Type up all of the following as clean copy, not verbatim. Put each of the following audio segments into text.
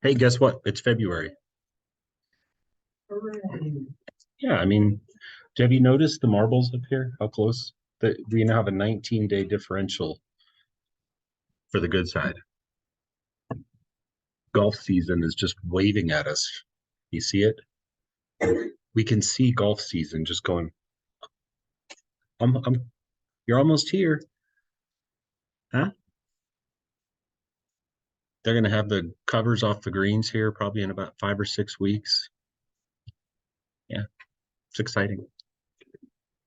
Hey, guess what? It's February. Yeah, I mean, have you noticed the marbles up here? How close? That we now have a 19-day differential for the good side. Golf season is just waving at us. You see it? We can see golf season just going, you're almost here. Huh? They're going to have the covers off the greens here probably in about 5 or 6 weeks. Yeah, it's exciting.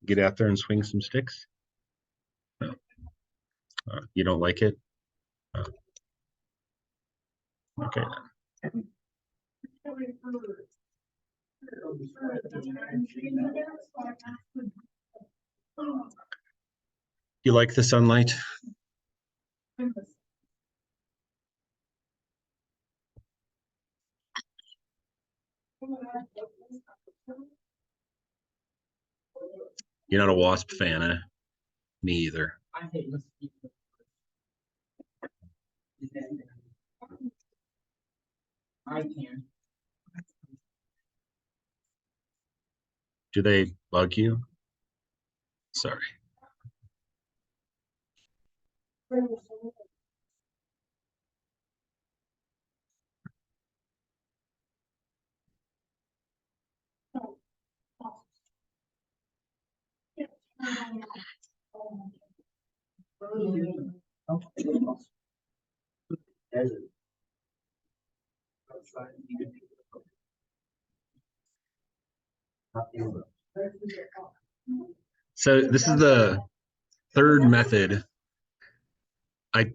Get out there and swing some sticks. You don't like it? Okay. You like the sunlight? You're not a wasp fan, eh? Me either. I can. Do they bug you? Sorry. So this is the third method. I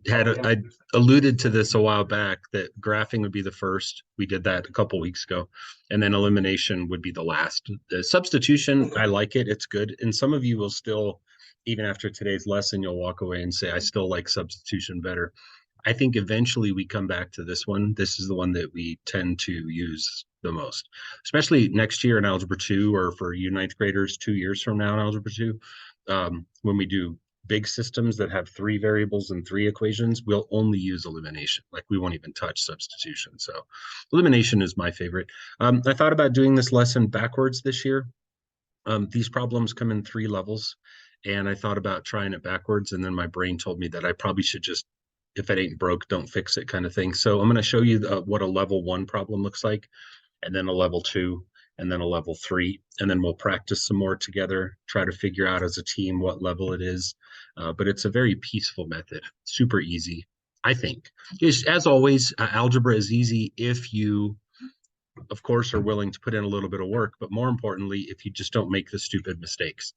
alluded to this a while back that graphing would be the first. We did that a couple weeks ago, and then elimination would be the last. The substitution, I like it. It's good. And some of you will still, even after today's lesson, you'll walk away and say, I still like substitution better. I think eventually we come back to this one. This is the one that we tend to use the most, especially next year in Algebra 2 or for you ninth graders 2 years from now in Algebra 2. When we do big systems that have 3 variables and 3 equations, we'll only use elimination. Like we won't even touch substitution. So elimination is my favorite. I thought about doing this lesson backwards this year. These problems come in 3 levels, and I thought about trying it backwards, and then my brain told me that I probably should just, if it ain't broke, don't fix it kind of thing. So I'm going to show you what a level 1 problem looks like, and then a level 2, and then a level 3, and then we'll practice some more together, try to figure out as a team what level it is. But it's a very peaceful method, super easy, I think. As always, algebra is easy if you, of course, are willing to put in a little bit of work, but more importantly, if you just don't make the stupid mistakes.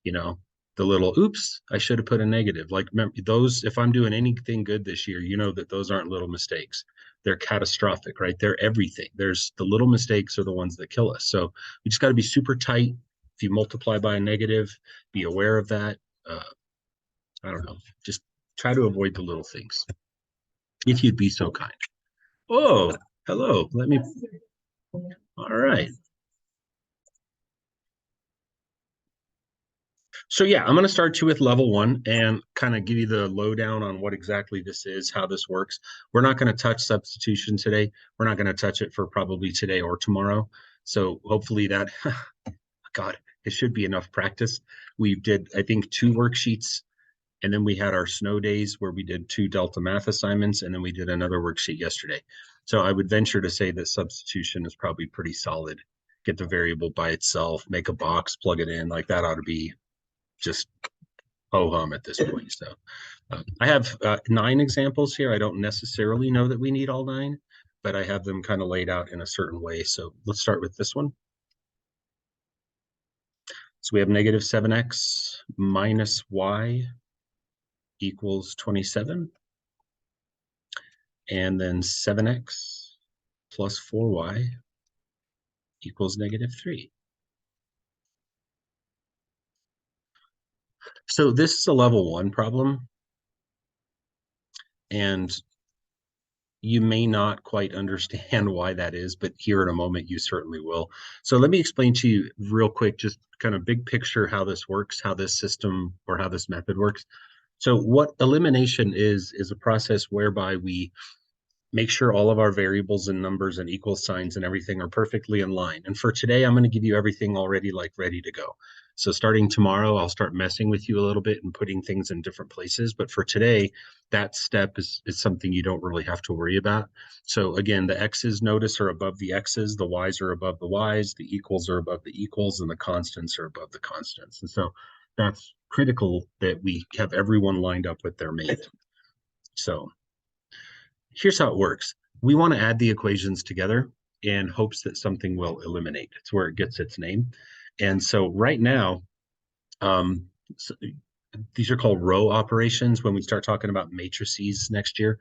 You know, the little oops, I should have put a negative. Like those, if I'm doing anything good this year, you know that those aren't little mistakes. They're catastrophic, right? They're everything. There's the little mistakes are the ones that kill us. So we just got to be super tight. If you multiply by a negative, be aware of that. I don't know. Just try to avoid the little things. If you'd be so kind. Oh, hello. Let me. All right. So yeah, I'm going to start you with level 1 and kind of give you the lowdown on what exactly this is, how this works. We're not going to touch substitution today. We're not going to touch it for probably today or tomorrow. So hopefully that, God, it should be enough practice. We did, I think, 2 worksheets, and then we had our snow days where we did 2 Delta math assignments, and then we did another worksheet yesterday. So I would venture to say that substitution is probably pretty solid. Get the variable by itself, make a box, plug it in, like that ought to be just ho-hum at this point. So I have 9 examples here. I don't necessarily know that we need all 9, but I have them kind of laid out in a certain way. So let's start with this one. So we have negative 7x minus y equals 27. And then 7x plus 4y equals negative 3. So this is a level 1 problem, and you may not quite understand why that is, but here in a moment you certainly will. So let me explain to you real quick, just kind of big picture how this works, how this system or how this method works. So what elimination is a process whereby we make sure all of our variables and numbers and equal signs and everything are perfectly in line. And for today, I'm going to give you everything already like ready to go. So starting tomorrow, I'll start messing with you a little bit and putting things in different places. But for today, that step is something you don't really have to worry about. So again, the X's, notice, are above the X's, the Y's are above the Y's, the equals are above the equals, and the constants are above the constants. And so that's critical that we have everyone lined up with their mate. So here's how it works. We want to add the equations together in hopes that something will eliminate. It's where it gets its name. And so right now, so these are called row operations when we start talking about matrices next year.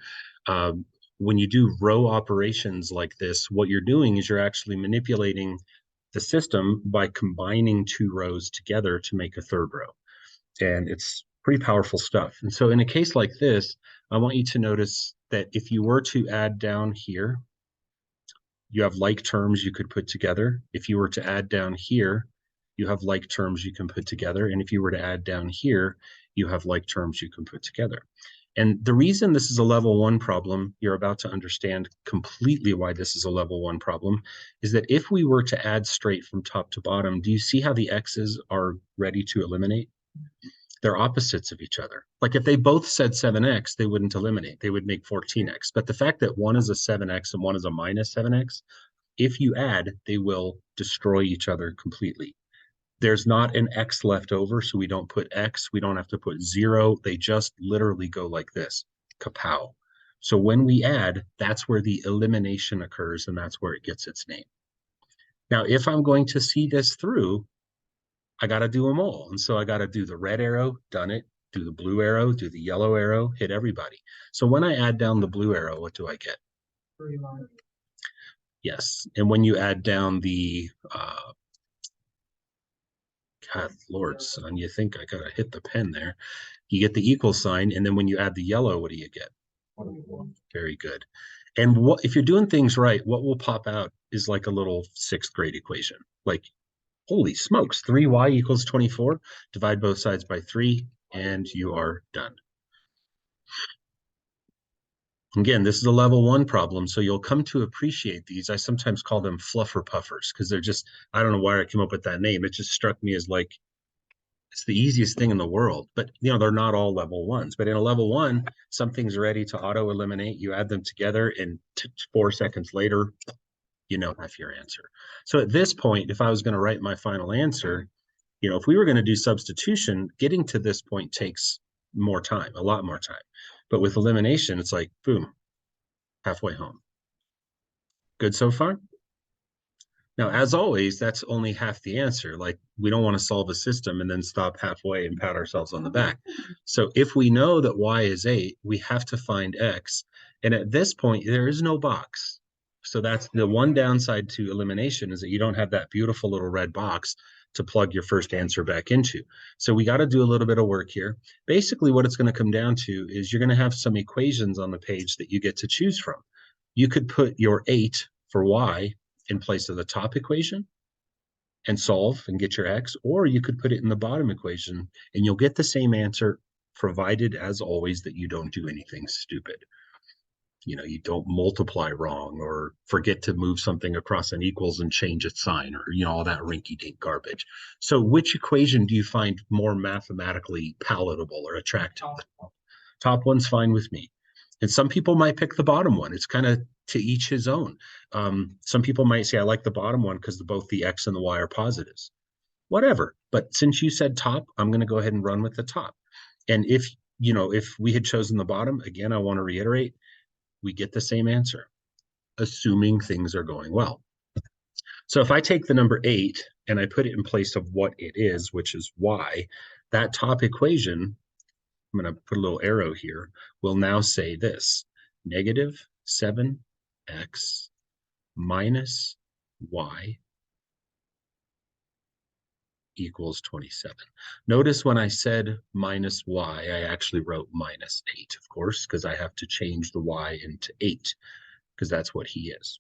When you do row operations like this, what you're doing is you're actually manipulating the system by combining two rows together to make a third row. And it's pretty powerful stuff. And so in a case like this, I want you to notice that if you were to add down here, you have like terms you could put together. If you were to add down here, you have like terms you can put together. And if you were to add down here, you have like terms you can put together. And the reason this is a level 1 problem, you're about to understand completely why this is a level 1 problem, is that if we were to add straight from top to bottom, do you see how the X's are ready to eliminate? They're opposites of each other. Like if they both said 7x, they wouldn't eliminate. They would make 14x. But the fact that one is a 7x and one is a minus 7x, if you add, they will destroy each other completely. There's not an x left over, so we don't put x. We don't have to put 0. They just literally go like this, kapow. So when we add, that's where the elimination occurs, and that's where it gets its name. Now, if I'm going to see this through, I got to do them all. And so I got to do the red arrow, done it, do the blue arrow, do the yellow arrow, hit everybody. So when I add down the blue arrow, what do I get? Yes. And when you add down the, God, Lord, son, you think I got to hit the pen there. You get the equal sign. And then when you add the yellow, what do you get? Very good. And what if you're doing things right, what will pop out is like a little 6th grade equation. Like, holy smokes, 3y equals 24. Divide both sides by 3, and you are done. Again, this is a level 1 problem, so you'll come to appreciate these. I sometimes call them fluffer puffers because they're just, I don't know why I came up with that name. It just struck me as like, it's the easiest thing in the world. But, you know, they're not all level 1s. But in a level 1, something's ready to auto-eliminate. You add them together, and 4 seconds later, you know half your answer. So at this point, if I was going to write my final answer, you know, if we were going to do substitution, getting to this point takes more time, a lot more time. But with elimination, it's like, boom, halfway home. Good so far? Now, as always, that's only half the answer. Like, we don't want to solve a system and then stop halfway and pat ourselves on the back. So if we know that y is 8, we have to find x. And at this point, there is no box. So that's the one downside to elimination, is that you don't have that beautiful little red box to plug your first answer back into. So we got to do a little bit of work here. Basically, what it's going to come down to is you're going to have some equations on the page that you get to choose from. You could put your 8 for y in place of the top equation and solve and get your x, or you could put it in the bottom equation and you'll get the same answer, provided, as always, that you don't do anything stupid. You know, you don't multiply wrong or forget to move something across an equals and change its sign, or, you know, all that rinky-dink garbage. So which equation do you find more mathematically palatable or attractive? Top one's fine with me. And some people might pick the bottom one. It's kind of to each his own. Some people might say, I like the bottom one because both the x and the y are positives. Whatever. But since you said top, I'm going to go ahead and run with the top. And if, you know, if we had chosen the bottom, again, I want to reiterate, we get the same answer, assuming things are going well. So if I take the number 8 and I put it in place of what it is, which is y, that top equation, I'm going to put a little arrow here, will now say this: negative 7x minus y equals 27. Notice when I said minus y, I actually wrote minus 8, of course, because I have to change the y into 8, because that's what he is.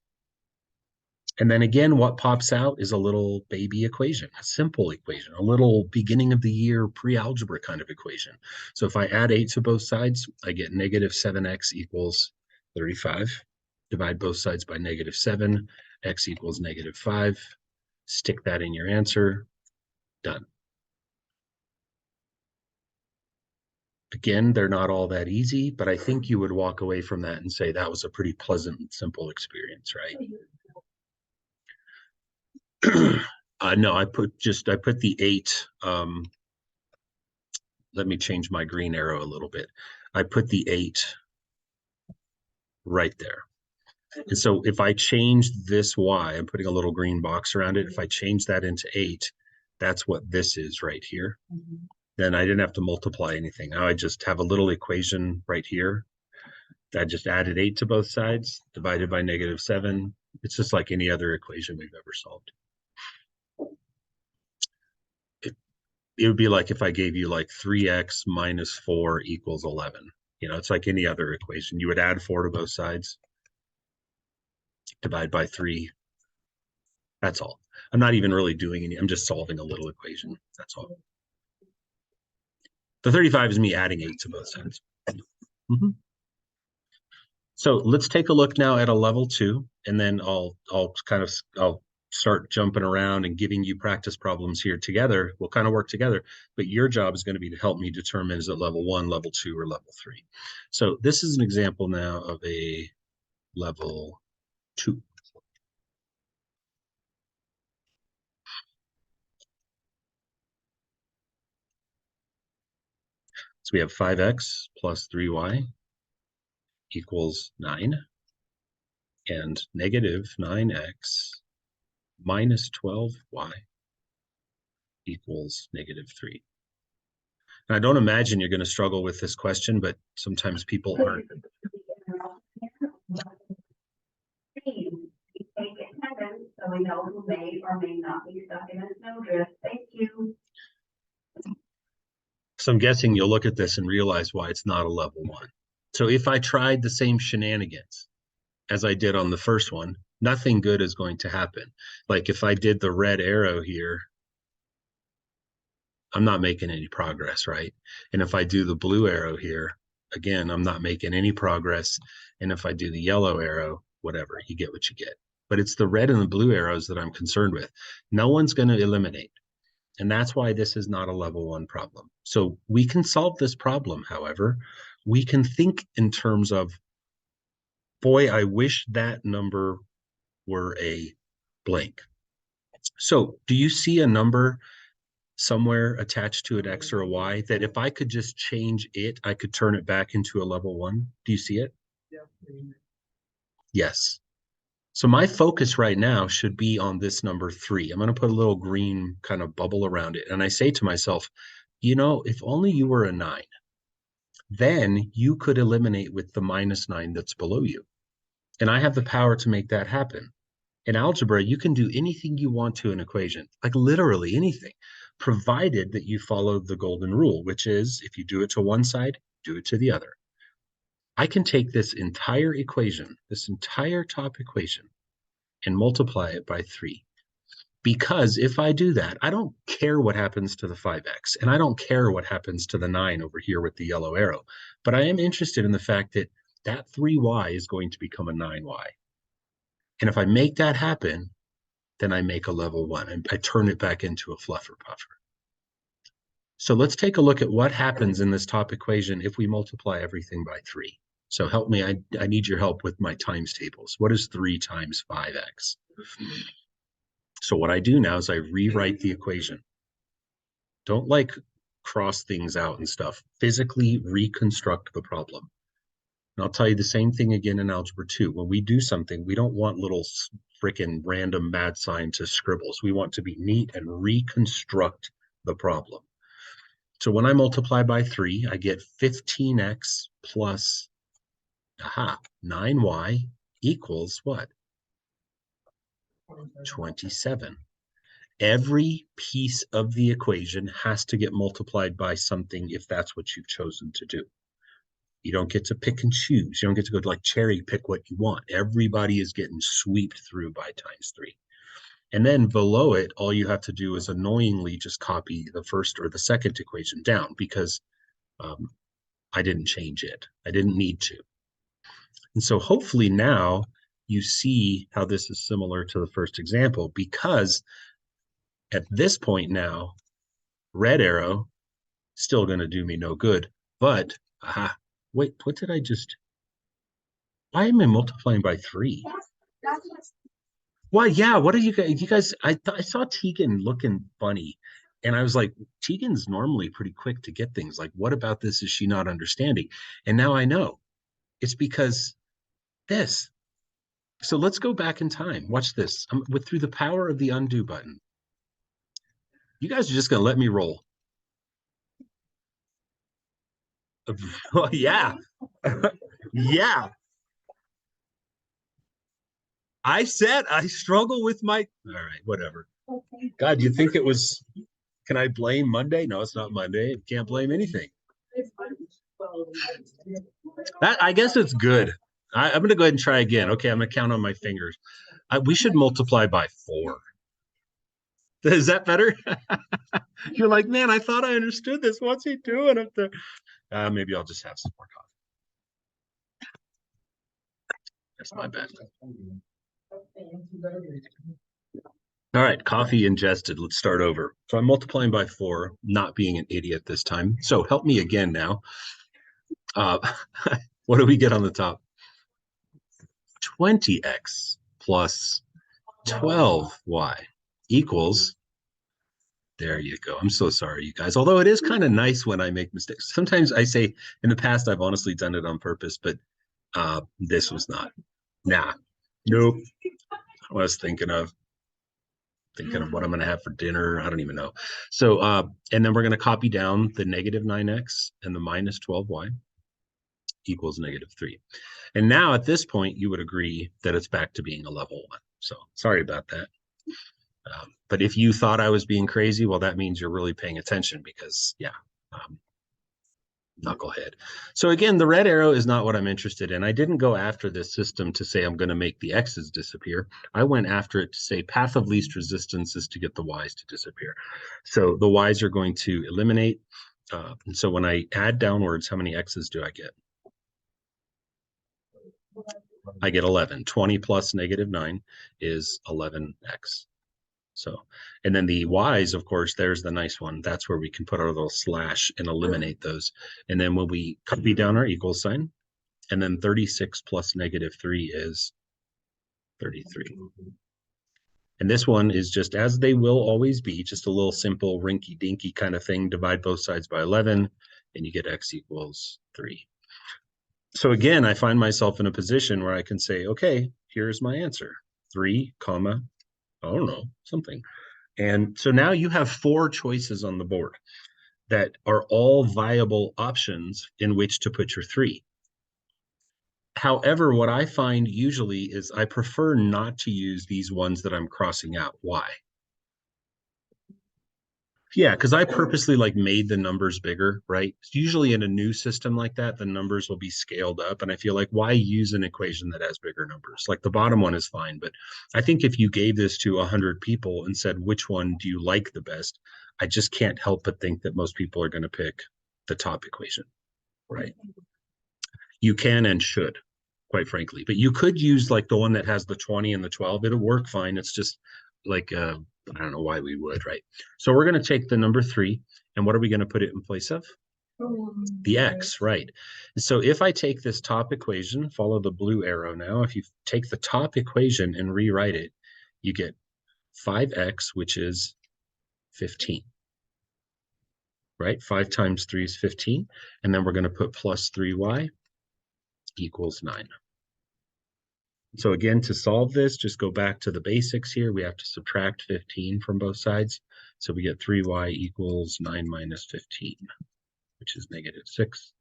And then again, what pops out is a little baby equation, a simple equation, a little beginning of the year pre-algebra kind of equation. So if I add 8 to both sides, I get negative 7x equals 35. divide both sides by -7, x equals -5. Stick that in your answer. Done. Again, they're not all that easy, but I think you would walk away from that and say that was a pretty pleasant and simple experience, right? No, I put the 8. Let me change my green arrow a little bit. I put the 8 right there. And so if I change this y, I'm putting a little green box around it. If I change that into 8, that's what this is right here. Then I didn't have to multiply anything. Now I just have a little equation right here. I just added 8 to both sides, divided by -7. It's just like any other equation we've ever solved. It would be like if I gave you like 3x minus 4 equals 11. It's like any other equation. You would add 4 to both sides, divide by 3. That's all. I'm not even really doing any. I'm just solving a little equation. That's all. The 35 is me adding 8 to both sides. So let's take a look now at a level 2, and then I'll start jumping around and giving you practice problems here together. We'll kind of work together, but your job is going to be to help me determine is it level 1, level 2, or level 3. So this is an example now of a level 2. So we have 5x plus 3y equals 9, and -9x minus 12y equals -3. And I don't imagine you're going to struggle with this question, but sometimes people aren't. So we know who may or may not be stuck in a snowdrift. Thank you. So I'm guessing you'll look at this and realize why it's not a level 1. So if I tried the same shenanigans as I did on the first one, nothing good is going to happen. Like if I did the red arrow here, I'm not making any progress, right? And if I do the blue arrow here, again, I'm not making any progress. And if I do the yellow arrow, whatever, you get what you get. But it's the red and the blue arrows that I'm concerned with. No one's going to eliminate. And that's why this is not a level 1 problem. So we can solve this problem, however. We can think in terms of, boy, I wish that number were a blank. So do you see a number somewhere attached to an X or a Y that if I could just change it, I could turn it back into a level 1? Do you see it? Yeah. Yes. So my focus right now should be on this number 3. I'm going to put a little green kind of bubble around it. And I say to myself, if only you were a 9, then you could eliminate with the -9 that's below you. And I have the power to make that happen. In algebra, you can do anything you want to an equation, like literally anything, provided that you follow the golden rule, which is if you do it to one side, do it to the other. I can take this entire equation, this entire top equation, and multiply it by 3. Because if I do that, I don't care what happens to the 5x, and I don't care what happens to the 9 over here with the yellow arrow. But I am interested in the fact that that 3y is going to become a 9y. And if I make that happen, then I make a level 1, and I turn it back into a fluffer puffer. So let's take a look at what happens in this top equation if we multiply everything by 3. So help me, I need your help with my times tables. What is 3 times 5x? So what I do now is I rewrite the equation. Don't like cross things out and stuff. Physically reconstruct the problem. And I'll tell you the same thing again in Algebra 2. When we do something, we don't want little freaking random mad scientist scribbles. We want to be neat and reconstruct the problem. So when I multiply by 3, I get 15x plus 9y equals what? 27. Every piece of the equation has to get multiplied by something if that's what you've chosen to do. You don't get to pick and choose. You don't get to go like cherry pick what you want. Everybody is getting swept through by times 3. And then below it, all you have to do is annoyingly just copy the first or the second equation down because I didn't change it. I didn't need to. And so hopefully now you see how this is similar to the first example, because at this point now, red arrow still going to do me no good. But wait, what did I just? Why am I multiplying by 3? Why? Yeah. What are you guys? You guys, I saw Tegan looking funny, and I was like, Tegan's normally pretty quick to get things. Like, what about this is she not understanding? And now I know it's because this. So let's go back in time. Watch this. With through the power of the undo button. You guys are just gonna let me roll. Well, yeah. Yeah. I said I struggle with my all right, whatever. God, you think it was can I blame Monday? No, it's not Monday. Can't blame anything. That I guess it's good. I'm gonna go ahead and try again. Okay, I'm gonna count on my fingers. We should multiply by 4. Is that better? You're like, man, I thought I understood this. What's he doing up there? Maybe I'll just have some more coffee. That's my bad. All right, coffee ingested. Let's start over. So I'm multiplying by 4, not being an idiot this time. So help me again now. What do we get on the top? 20x plus 12y equals, there you go. I'm so sorry, you guys. Although it is kind of nice when I make mistakes. Sometimes I say, in the past, I've honestly done it on purpose, but this was not. Nah, nope. I was thinking of what I'm going to have for dinner. I don't even know. So, and then we're going to copy down the negative 9x and the minus 12y equals negative 3. And now at this point, you would agree that it's back to being a level 1. So sorry about that. But if you thought I was being crazy, well, that means you're really paying attention because, yeah, knucklehead. So again, the red arrow is not what I'm interested in. I didn't go after this system to say I'm going to make the x's disappear. I went after it to say path of least resistance is to get the y's to disappear. So the y's are going to eliminate. And so when I add downwards, how many x's do I get? I get 11. 20 plus negative 9 is 11x. So, and then the y's, of course, there's the nice one. That's where we can put our little slash and eliminate those. And then when we copy down our equal sign, and then 36 plus negative 3 is 33. And this one is just as they will always be, just a little simple rinky dinky kind of thing. Divide both sides by 11, and you get x equals 3. So again, I find myself in a position where I can say, okay, here's my answer. 3, comma, I don't know, something. And so now you have 4 choices on the board that are all viable options in which to put your 3. However, what I find usually is I prefer not to use these ones that I'm crossing out. Why? Yeah, because I purposely like made the numbers bigger, right? Usually in a new system like that, the numbers will be scaled up. And I feel like why use an equation that has bigger numbers? Like the bottom one is fine. But I think if you gave this to 100 people and said, which one do you like the best? I just can't help but think that most people are going to pick the top equation, right? You can and should, quite frankly. But you could use like the one that has the 20 and the 12. It'll work fine. It's just like I don't know why we would, right? So we're going to take the number 3, and what are we going to put it in place of? The x, right? So if I take this top equation, follow the blue arrow now. If you take the top equation and rewrite it, you get 5x, which is 15, right? 5 times 3 is 15. And then we're going to put plus 3y equals 9. So again, to solve this, just go back to the basics here. We have to subtract 15 from both sides. So we get 3y equals 9 minus 15, which is negative 6.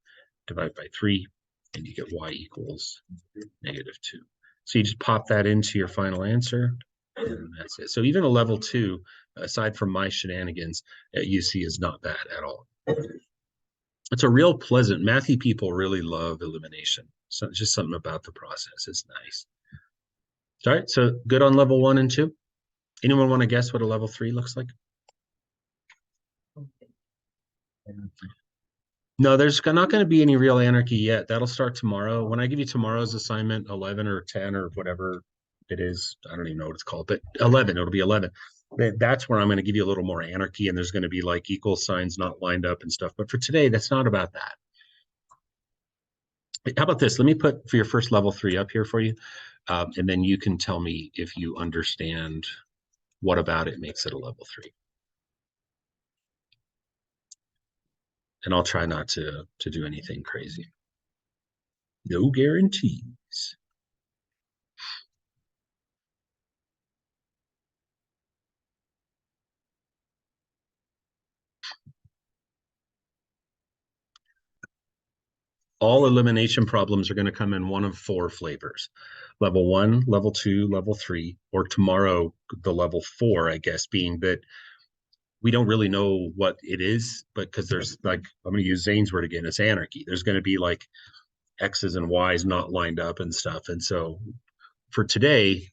Divide by 3, and you get y equals negative 2. So you just pop that into your final answer, and that's it. So even a level 2, aside from my shenanigans, you see is not bad at all. It's a real pleasant, mathy people really love elimination. So it's just something about the process. It's nice. All right, so good on level 1 and 2. Anyone want to guess what a level 3 looks like? No, there's not going to be any real anarchy yet. That'll start tomorrow. When I give you tomorrow's assignment, 11 or 10 or whatever it is, I don't even know what it's called, but 11, it'll be 11. That's where I'm going to give you a little more anarchy, and there's going to be like equal signs not lined up and stuff. But for today, that's not about that. How about this? Let me put for your first level 3 up here for you, and then you can tell me if you understand what about it makes it a level 3. And I'll try not to do anything crazy. No guarantees. All elimination problems are going to come in one of 4 flavors: level 1, level 2, level 3, or tomorrow the level 4, I guess, being that we don't really know what it is, but because there's like, I'm going to use Zane's word again, it's anarchy. There's going to be like X's and Y's not lined up and stuff. And so for today,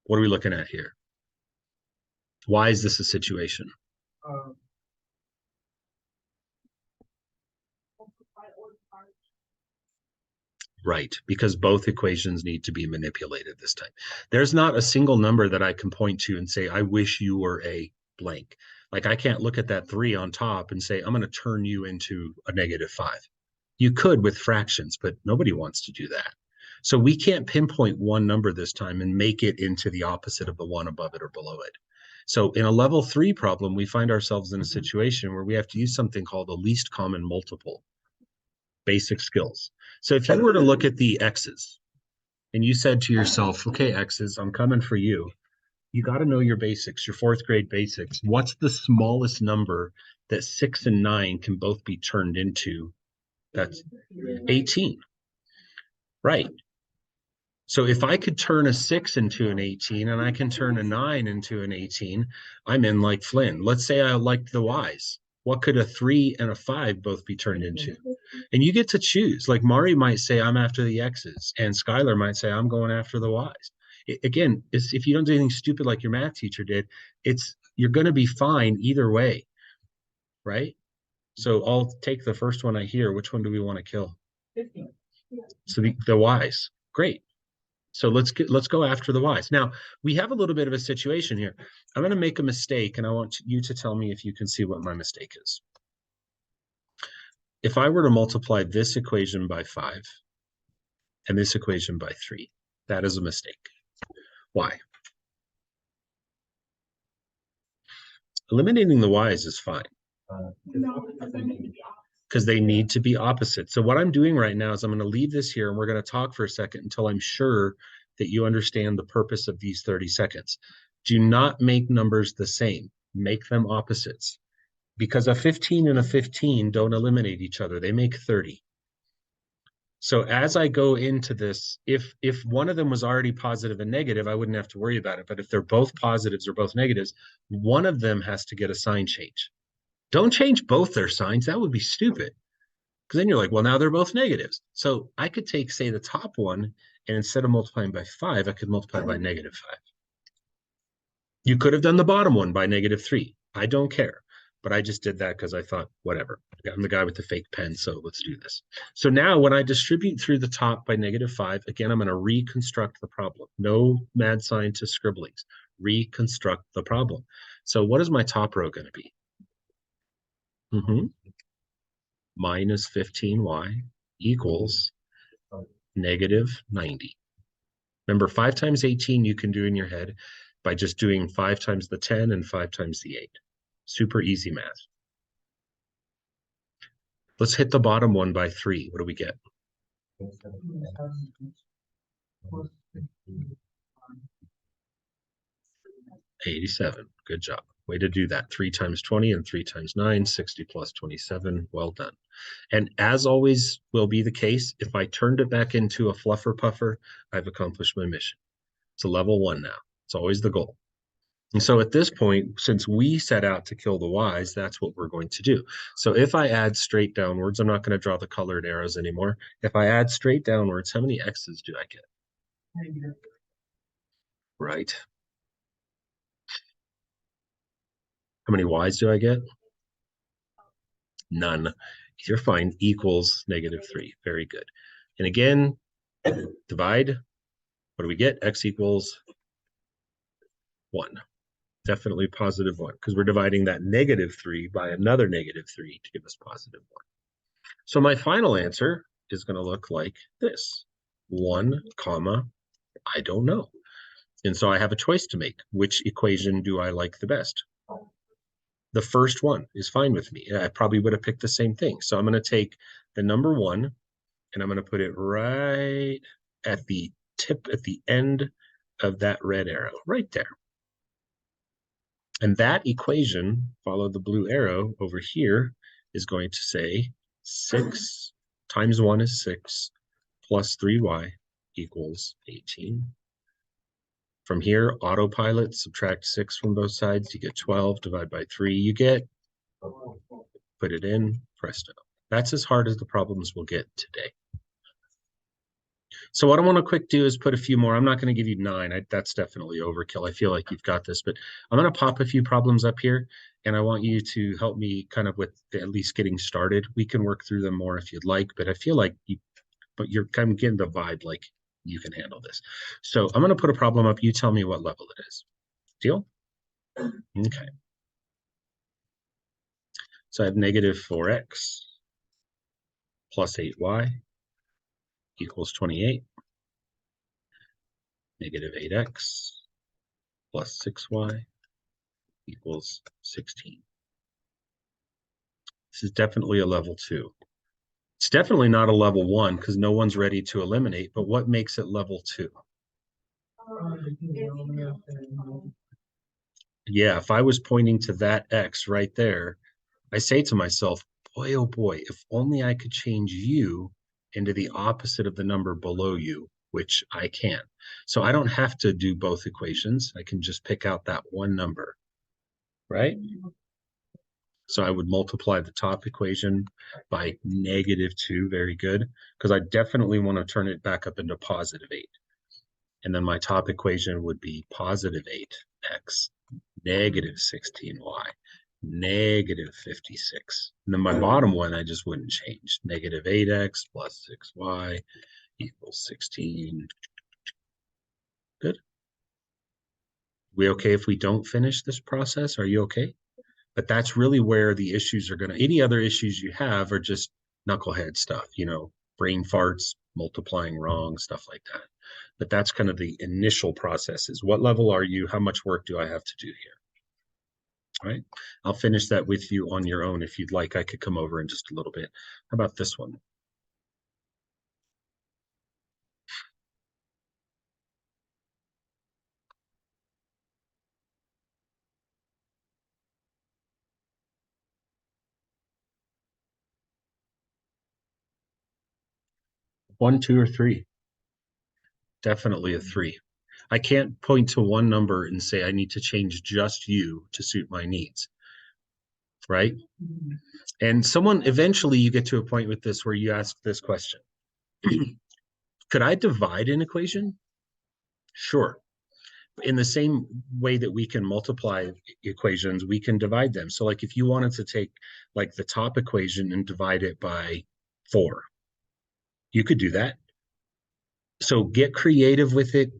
what are we looking at here? Why is this a situation? Right, because both equations need to be manipulated this time. There's not a single number that I can point to and say, I wish you were a blank. Like I can't look at that 3 on top and say, I'm going to turn you into a -5. You could with fractions, but nobody wants to do that. So we can't pinpoint one number this time and make it into the opposite of the one above it or below it. So in a level 3 problem, we find ourselves in a situation where we have to use something called the least common multiple. Basic skills. So if you were to look at the X's and you said to yourself, okay, X's, I'm coming for you. You got to know your basics, your 4th grade basics. What's the smallest number that 6 and 9 can both be turned into? That's 18. Right. So if I could turn a 6 into an 18 and I can turn a 9 into an 18, I'm in like Flynn. Let's say I liked the Y's. What could a 3 and a 5 both be turned into? And you get to choose. Like Mari might say, I'm after the X's, and Skylar might say, I'm going after the Y's. Again, if you don't do anything stupid like your math teacher did, you're going to be fine either way, right? So I'll take the first one I hear. Which one do we want to kill? 15. So the Y's. Great. So let's go after the Y's. Now, we have a little bit of a situation here. I'm going to make a mistake, and I want you to tell me if you can see what my mistake is. If I were to multiply this equation by 5 and this equation by 3, that is a mistake. Why? Eliminating the Y's is fine. Because they need to be opposite. So what I'm doing right now is I'm going to leave this here and we're going to talk for a second until I'm sure that you understand the purpose of these 30 seconds. Do not make numbers the same. Make them opposites. Because a 15 and a 15 don't eliminate each other. They make 30. So as I go into this, if one of them was already positive and negative, I wouldn't have to worry about it. But if they're both positives or both negatives, one of them has to get a sign change. Don't change both their signs. That would be stupid. Because then you're like, well, now they're both negatives. So I could take, say, the top one, and instead of multiplying by 5, I could multiply by -5. You could have done the bottom one by -3. I don't care. But I just did that because I thought, whatever. I'm the guy with the fake pen, so let's do this. So now when I distribute through the top by -5, again, I'm going to reconstruct the problem. No mad scientist scribblings. Reconstruct the problem. So what is my top row going to be? Minus 15y equals -90. Remember, 5 times 18 you can do in your head by just doing 5 times the 10 and 5 times the 8. Super easy math. Let's hit the bottom one by 3. What do we get? 87. Good job. Way to do that. 3 times 20 and 3 times 9, 60 plus 27. Well done. And as always will be the case, if I turned it back into a fluffer puffer, I've accomplished my mission. It's a level 1 now. It's always the goal. And so at this point, since we set out to kill the Y's, that's what we're going to do. So if I add straight downwards, I'm not going to draw the colored arrows anymore. If I add straight downwards, how many X's do I get? Negative. Right. How many Y's do I get? None. You're fine. Equals -3. Very good. And again, divide. What do we get? X equals 1. Definitely +1 because we're dividing that -3 by another -3 to give us +1. So my final answer is going to look like this. 1, comma, I don't know. And so I have a choice to make. Which equation do I like the best? The first one is fine with me. I probably would have picked the same thing. So I'm going to take the number 1 and I'm going to put it right at the tip, at the end of that red arrow, right there. And that equation, follow the blue arrow over here, is going to say 6 times 1 is 6 plus 3y equals 18. From here, autopilot, subtract 6 from both sides, you get 12, divide by 3, you get, put it in, presto. That's as hard as the problems will get today. So what I want to quick do is put a few more. I'm not going to give you 9. That's definitely overkill. I feel like you've got this, but I'm going to pop a few problems up here, and I want you to help me kind of with at least getting started. We can work through them more if you'd like, but I feel like you're kind of getting the vibe like you can handle this. So I'm going to put a problem up. You tell me what level it is. Deal? Okay. So I have -4x plus 8y equals 28. -8x plus 6y equals 16. This is definitely a level 2. It's definitely not a level 1 because no one's ready to eliminate, but what makes it level 2? Yeah, if I was pointing to that X right there, I say to myself, boy, oh boy, if only I could change you into the opposite of the number below you, which I can. So I don't have to do both equations. I can just pick out that one number, right? So I would multiply the top equation by -2, very good, because I definitely want to turn it back up into +8. And then my top equation would be +8x, -16y, -56. And then my bottom one, I just wouldn't change. -8x plus 6y equals 16. Good. We okay if we don't finish this process? Are you okay? But that's really where the issues are going to, any other issues you have are just knucklehead stuff, brain farts, multiplying wrong, stuff like that. But that's kind of the initial process is what level are you? How much work do I have to do here? All right. I'll finish that with you on your own. If you'd like, I could come over in just a little bit. How about this one? One, two, or three? Definitely a 3. I can't point to one number and say I need to change just you to suit my needs, right? And someone, eventually you get to a point with this where you ask this question. Could I divide an equation? Sure. In the same way that we can multiply equations, we can divide them. So like if you wanted to take like the top equation and divide it by 4, you could do that. So get creative with it.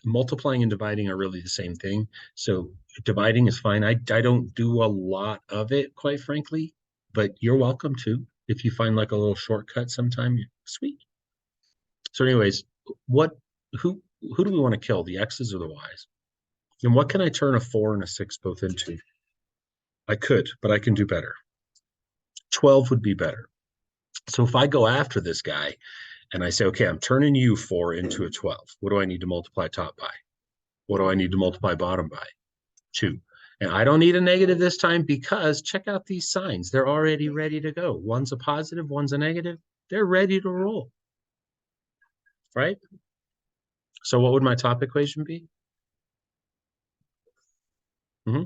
Multiplying and dividing are really the same thing. So dividing is fine. I don't do a lot of it, quite frankly, but you're welcome to. If you find like a little shortcut sometime, sweet. So anyways, who do we want to kill, the X's or the Y's? And what can I turn a 4 and a 6 both into? I could, but I can do better. 12 would be better. So if I go after this guy and I say, okay, I'm turning you 4 into a 12, what do I need to multiply top by? What do I need to multiply bottom by? 2. And I don't need a negative this time because check out these signs. They're already ready to go. One's a positive, one's a negative. They're ready to roll, right? So what would my top equation be? Mm-hmm.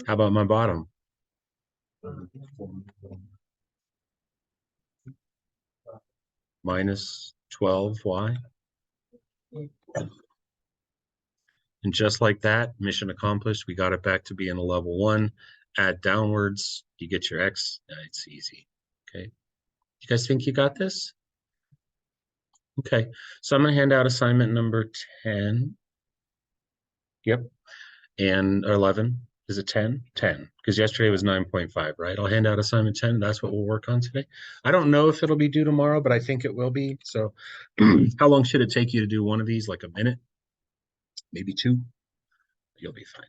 How about my bottom? Minus 12y. And just like that, mission accomplished. We got it back to being a level 1. Add downwards, you get your X. It's easy. Okay. You guys think you got this? Okay. So I'm going to hand out assignment number 10. Yep. And 11. Is it 10? 10. Because yesterday was 9.5, right? I'll hand out assignment 10. That's what we'll work on today. I don't know if it'll be due tomorrow, but I think it will be. So how long should it take you to do one of these? Like a minute? Maybe 2? You'll be fine.